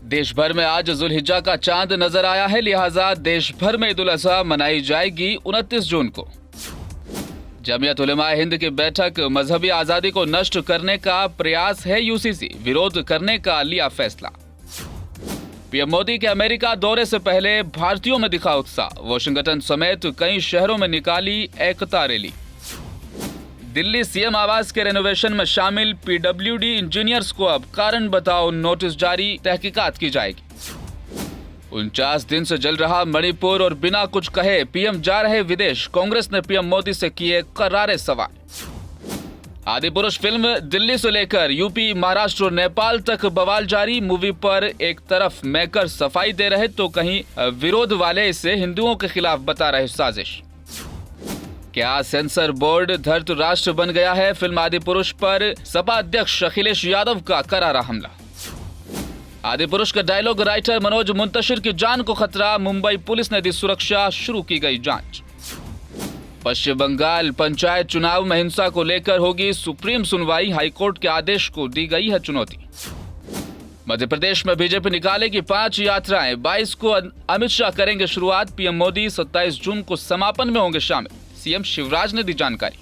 देश भर में आज जुल्हिज्जा का चांद नजर आया है, लिहाजा देश भर में ईद उल अजहा मनाई जाएगी 29 जून को। जमीयत उलेमा हिंद की बैठक, मजहबी आजादी को नष्ट करने का प्रयास है, यूसीसी विरोध करने का लिया फैसला। पीएम मोदी के अमेरिका दौरे से पहले भारतीयों में दिखा उत्साह, वॉशिंगटन समेत कई शहरों में निकाली एकता रैली। दिल्ली सीएम आवास के रेनोवेशन में शामिल पीडब्ल्यूडी इंजीनियर्स को अब कारण बताओ नोटिस जारी, तहकीकात की जाएगी। 49 दिन से जल रहा मणिपुर और बिना कुछ कहे पीएम जा रहे विदेश, कांग्रेस ने पीएम मोदी से किए करारे सवाल। आदि पुरुष फिल्म दिल्ली से लेकर यूपी, महाराष्ट्र और नेपाल तक बवाल जारी। मूवी पर एक तरफ मेकर सफाई दे रहे तो कहीं विरोध वाले इसे हिंदुओं के खिलाफ बता रहे साजिश। क्या सेंसर बोर्ड धर्त राष्ट्र बन गया है? फिल्म आदि पुरुष पर सपा अध्यक्ष अखिलेश यादव का करारा हमला। आदि पुरुष का डायलॉग राइटर मनोज मुंतशिर की जान को खतरा, मुंबई पुलिस ने दी सुरक्षा, शुरू की गई जांच। पश्चिम बंगाल पंचायत चुनाव में हिंसा को लेकर होगी सुप्रीम सुनवाई, हाईकोर्ट के आदेश को दी गई है चुनौती। मध्य प्रदेश में बीजेपी निकालेगी 5 यात्राएं, 22 को अमित शाह करेंगे शुरुआत, पीएम मोदी 27 जून को समापन में होंगे शामिल, सीएम शिवराज ने दी जानकारी।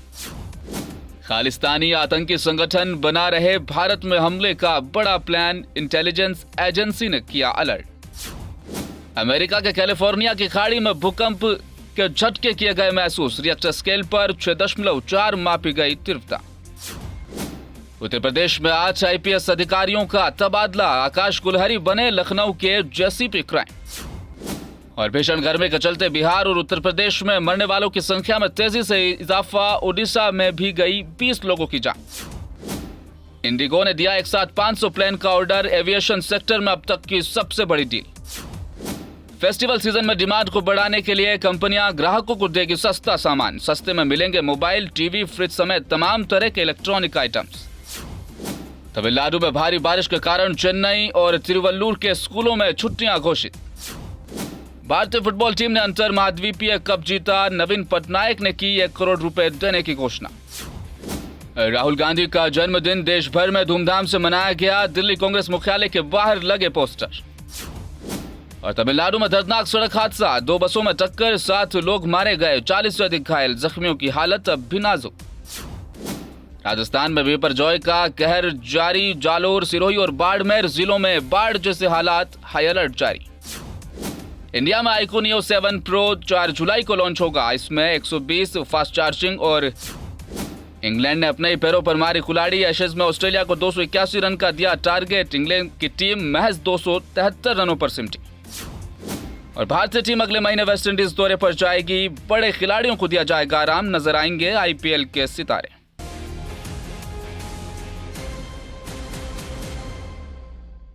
खालिस्तानी आतंकी संगठन बना रहे भारत में हमले का बड़ा प्लान, इंटेलिजेंस एजेंसी ने किया अलर्ट। अमेरिका के कैलिफोर्निया की खाड़ी में भूकंप के झटके किए गए महसूस, रिएक्टर स्केल पर 6.4 मापी गई तीव्रता। उत्तर प्रदेश में आज आईपीएस अधिकारियों का तबादला, आकाश कुलहरी बने लखनऊ के जेसीपी क्राइम। और भीषण गर्मी के चलते बिहार और उत्तर प्रदेश में मरने वालों की संख्या में तेजी से इजाफा, ओडिशा में भी गई 20 लोगों की जान। इंडिगो ने दिया एक साथ 500 प्लेन का ऑर्डर, एविएशन सेक्टर में अब तक की सबसे बड़ी डील। फेस्टिवल सीजन में डिमांड को बढ़ाने के लिए कंपनियां ग्राहकों को देगी सस्ता सामान, सस्ते में मिलेंगे मोबाइल, टीवी, फ्रिज समेत तमाम तरह के इलेक्ट्रॉनिक आइटम्स। तमिलनाडु में भारी बारिश के कारण चेन्नई और तिरुवल्लुर के स्कूलों में छुट्टियां घोषित। भारतीय फुटबॉल टीम ने अंतर महाद्वीपीय कप जीता, नवीन पटनायक ने की 1 करोड़ रुपए देने की घोषणा। राहुल गांधी का जन्मदिन देश भर में धूमधाम से मनाया गया, दिल्ली कांग्रेस मुख्यालय के बाहर लगे पोस्टर। और तमिलनाडु में दर्दनाक सड़क हादसा, 2 बसों में टक्कर, 7 लोग मारे गए, 40 से अधिक घायल, जख्मियों की हालत अब भी नाजुक। राजस्थान में बिपरजॉय का कहर जारी, जालोर, सिरोही और बाड़मेर जिलों में बाढ़ जैसे हालात, हाई अलर्ट जारी। इंडिया में आईक्यू नियो 7 प्रो 4 जुलाई को लॉन्च होगा, इसमें 120 फास्ट चार्जिंग। और इंग्लैंड ने अपने ही पैरों पर मारी कुल्हाड़ी, एशेज में ऑस्ट्रेलिया को 281 रन का दिया टारगेट, इंग्लैंड की टीम महज 273 रनों पर सिमटी। और भारतीय टीम अगले महीने वेस्टइंडीज दौरे पर जाएगी, बड़े खिलाड़ियों को दिया जाएगा आराम, नजर आएंगे आईपीएल के सितारे।